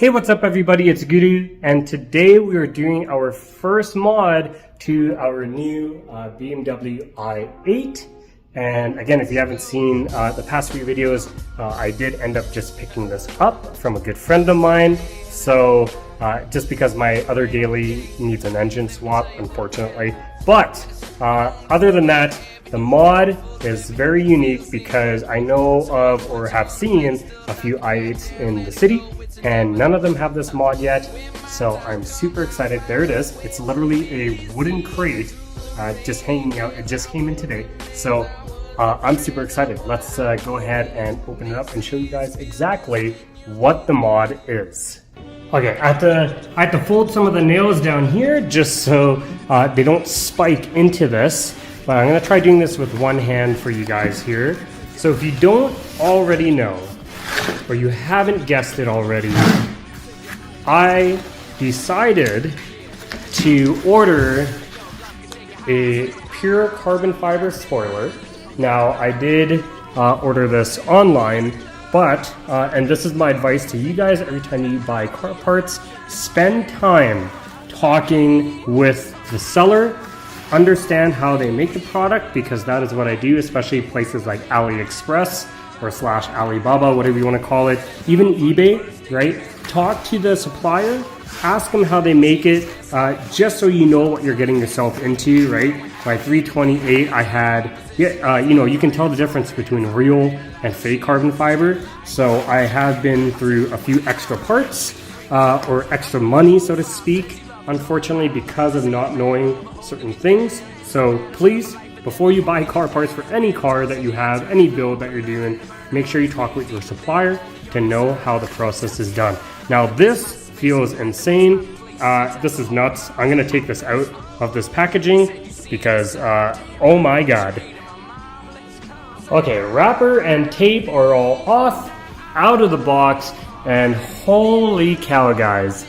Hey, what's up everybody, it's Guru, and today we are doing our first mod to our new BMW i8. And again, if you haven't seen the past few videos, I did end up just picking this up from a good friend of mine. So just because my other daily needs an engine swap, unfortunately. But other than that, the mod is very unique because I know of or have seen a few i8s in the city, and none of them have this mod yet, so I'm super excited. There it is. It's literally a wooden crate just hanging out. It just came in today, so I'm super excited. Let's go ahead and open it up and show you guys exactly what the mod is. Okay, I have to fold some of the nails down here just so they don't spike into this. But I'm gonna try doing this with one hand for you guys here. So if you don't already know, or you haven't guessed it already, I decided to order a pure carbon fiber spoiler. Now I did order this online, but, and this is my advice to you guys every time you buy car parts, spend time talking with the seller, understand how they make the product, because that is what I do, especially places like AliExpress or / Alibaba, whatever you want to call it, even eBay, right? Talk to the supplier, ask them how they make it, just so you know what you're getting yourself into, right? My 328, I had, you know, you can tell the difference between real and fake carbon fiber. So I have been through a few extra parts, or extra money, so to speak, unfortunately, because of not knowing certain things. So please, before you buy car parts for any car that you have, any build that you're doing, make sure you talk with your supplier to know how the process is done. Now this feels insane. This is nuts. I'm gonna take this out of this packaging because, oh my God. Okay, wrapper and tape are all off, out of the box, and holy cow, guys.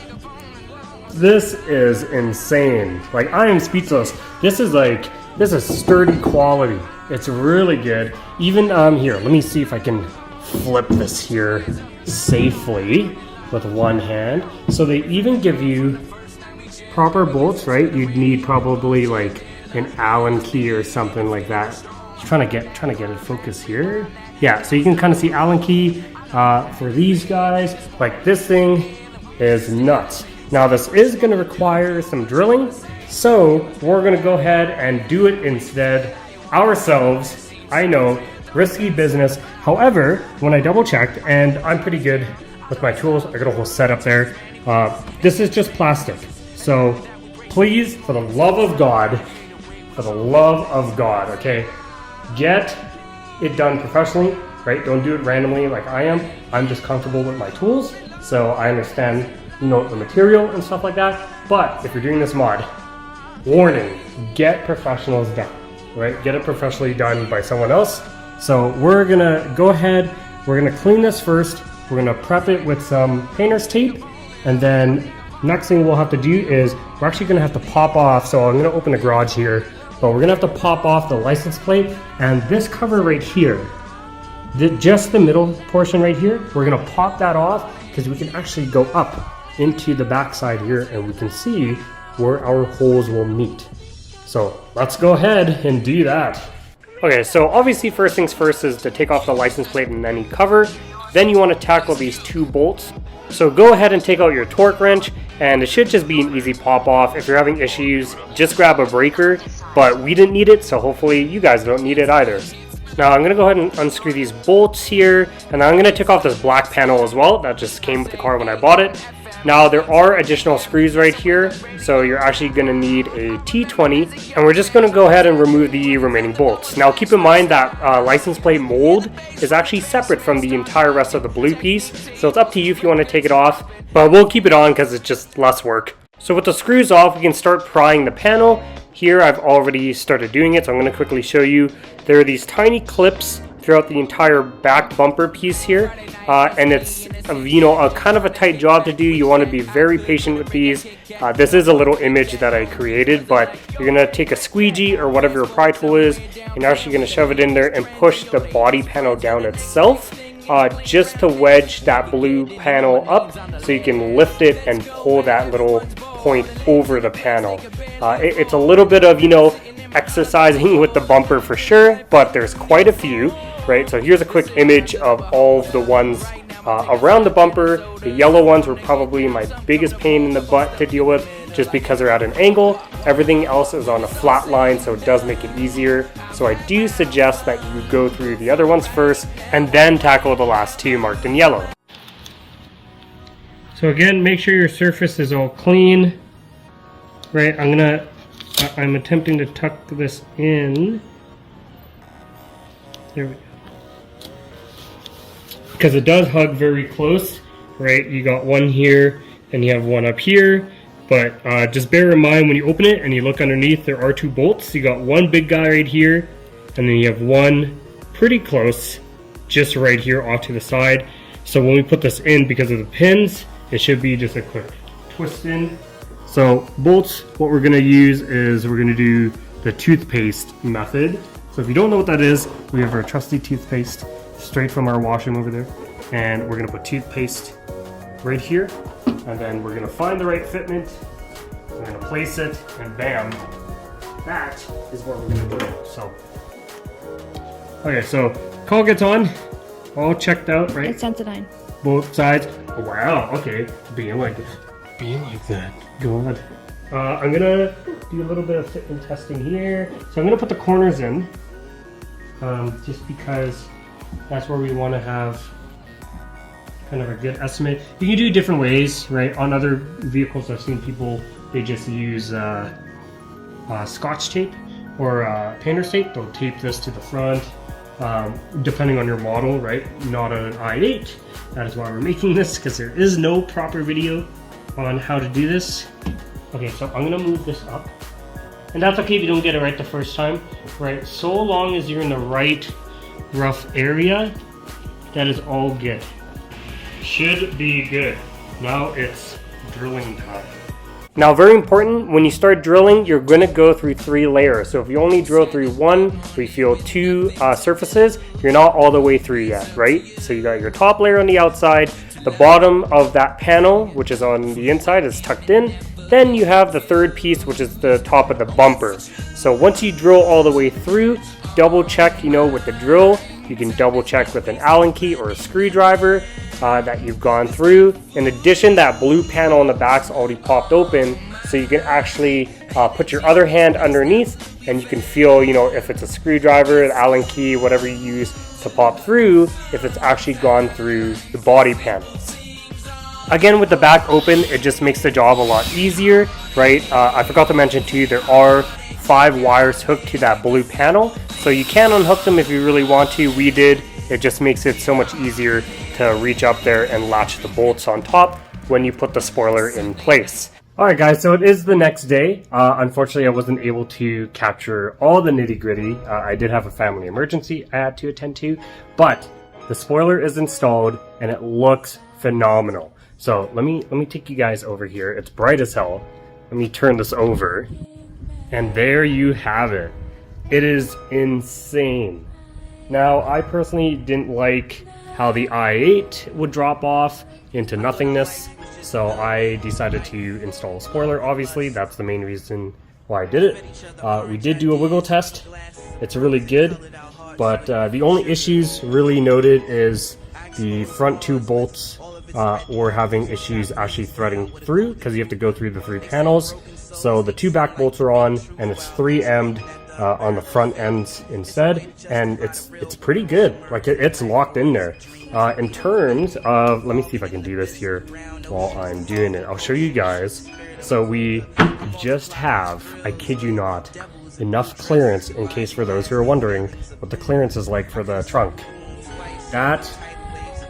This is insane. Like, I am speechless. This is sturdy quality. It's really good. Even here, let me see if I can flip this here safely with one hand. So they even give you proper bolts, right? You'd need probably like an Allen key or something like that. Just trying to get it focused here. Yeah, so you can kind of see Allen key for these guys. Like, this thing is nuts. Now this is going to require some drilling, so we're going to go ahead and do it instead ourselves. I know, risky business. However, when I double checked, and I'm pretty good with my tools, I got a whole setup there. This is just plastic. So please, for the love of God, okay, get it done professionally, right? Don't do it randomly like I am. I'm just comfortable with my tools, so I understand, you know, the material and stuff like that. But if you're doing this mod, warning, get professionals done, right? Get it professionally done by someone else. So we're gonna go ahead, we're gonna clean this first, we're gonna prep it with some painter's tape, and then next thing we'll have to do is we're actually gonna have to pop off, so I'm gonna open the garage here, but we're gonna have to pop off the license plate, and this cover right here, just the middle portion right here, we're gonna pop that off because we can actually go up into the backside here and we can see where our holes will meet. So let's go ahead and do that. Okay, so obviously first things first is to take off the license plate and any cover. Then you want to tackle these two bolts. So go ahead and take out your torque wrench, and it should just be an easy pop off. If you're having issues, just grab a breaker, but we didn't need it, so hopefully you guys don't need it either. Now I'm going to go ahead and unscrew these bolts here, and I'm going to take off this black panel as well. That just came with the car when I bought it. Now there are additional screws right here, so you're actually going to need a T20, and we're just going to go ahead and remove the remaining bolts. Now keep in mind that license plate mold is actually separate from the entire rest of the blue piece, so it's up to you if you want to take it off, but we'll keep it on because it's just less work. So with the screws off, we can start prying the panel. Here I've already started doing it, so I'm going to quickly show you. There are these tiny clips throughout the entire back bumper piece here, and it's, you know, a kind of a tight job to do. You want to be very patient with these. This is a little image that I created, but you're going to take a squeegee or whatever your pry tool is, and you're actually going to shove it in there and push the body panel down itself. just to wedge that blue panel up so you can lift it and pull that little point over the panel. It's a little bit of, exercising with the bumper for sure, but there's quite a few, right? So here's a quick image of all of the ones around the bumper. The yellow ones were probably my biggest pain in the butt to deal with just because they're at an angle. Everything else is on a flat line, so it does make it easier. So I do suggest that you go through the other ones first and then tackle the last two marked in yellow. So again, make sure your surface is all clean, right? I'm attempting to tuck this in. There we go. Because it does hug very close, right? You got one here and you have one up here, but just bear in mind when you open it and you look underneath, there are two bolts. You got one big guy right here, and then you have one pretty close just right here off to the side. So when we put this in, because of the pins, it should be just a quick twist in. So bolts, what we're gonna use is we're gonna do the toothpaste method. So if you don't know what that is, we have our trusty toothpaste straight from our washroom over there. And we're gonna put toothpaste right here. And then we're gonna find the right fitment. We're gonna place it, and bam, that is what we're gonna do. So, okay, so call gets on, all checked out, right? It's Sensodyne. Both sides. Oh, wow, okay, being like that. Good. I'm gonna do a little bit of fitment testing here. So I'm gonna put the corners in, just because that's where we want to have kind of a good estimate. You can do different ways, right? On other vehicles, I've seen people, they just use Scotch tape or painter's tape. They'll tape this to the front, depending on your model, right? Not on an i8. That is why we're making this, because there is no proper video on how to do this. Okay, so I'm gonna move this up. And that's okay if you don't get it right the first time, right? So long as you're in the right rough area, that is all good. Should be good. Now it's drilling time. Now, very important, when you start drilling, you're gonna go through 3 layers. So if you only drill through 1, we feel 2 surfaces, you're not all the way through yet, right? So you got your top layer on the outside, the bottom of that panel, which is on the inside, is tucked in. Then you have the third piece, which is the top of the bumper. So once you drill all the way through, double check, with the drill. You can double check with an Allen key or a screwdriver that you've gone through. In addition, that blue panel on the back's already popped open, so you can actually put your other hand underneath and you can feel, if it's a screwdriver, an Allen key, whatever you use to pop through, if it's actually gone through the body panels. Again, with the back open, it just makes the job a lot easier, right? I forgot to mention too, there are 5 wires hooked to that blue panel, so you can unhook them if you really want to. We did. It just makes it so much easier to reach up there and latch the bolts on top when you put the spoiler in place. Alright guys, so it is the next day. Unfortunately, I wasn't able to capture all the nitty-gritty. I did have a family emergency I had to attend to, but the spoiler is installed and it looks phenomenal. So let me take you guys over here. It's bright as hell. Let me turn this over. And there you have it. It is insane. Now, I personally didn't like how the i8 would drop off into nothingness, so I decided to install a spoiler. Obviously, that's the main reason why I did it. We did do a wiggle test. It's really good, but the only issues really noted is the front 2 bolts were having issues actually threading through, because you have to go through the 3 panels. So the 2 back bolts are on, and it's 3M'd on the front ends instead, and it's pretty good. Like it's locked in there. In terms of, let me see if I can do this here while I'm doing it. I'll show you guys. So we just have, I kid you not, enough clearance in case for those who are wondering what the clearance is like for the trunk. That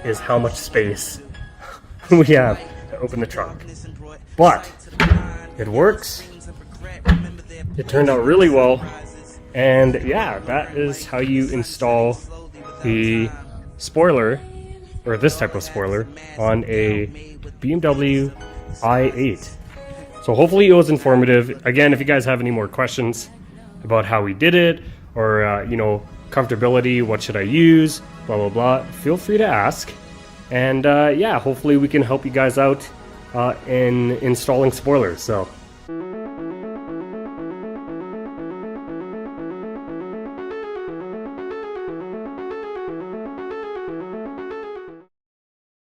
is how much space we have to open the trunk. But it works. It turned out really well. And yeah, that is how you install the spoiler, or this type of spoiler, on a BMW i8. So hopefully it was informative. Again, if you guys have any more questions about how we did it, or comfortability, what should I use, blah, blah, blah, feel free to ask. And yeah, hopefully we can help you guys out in installing spoilers. So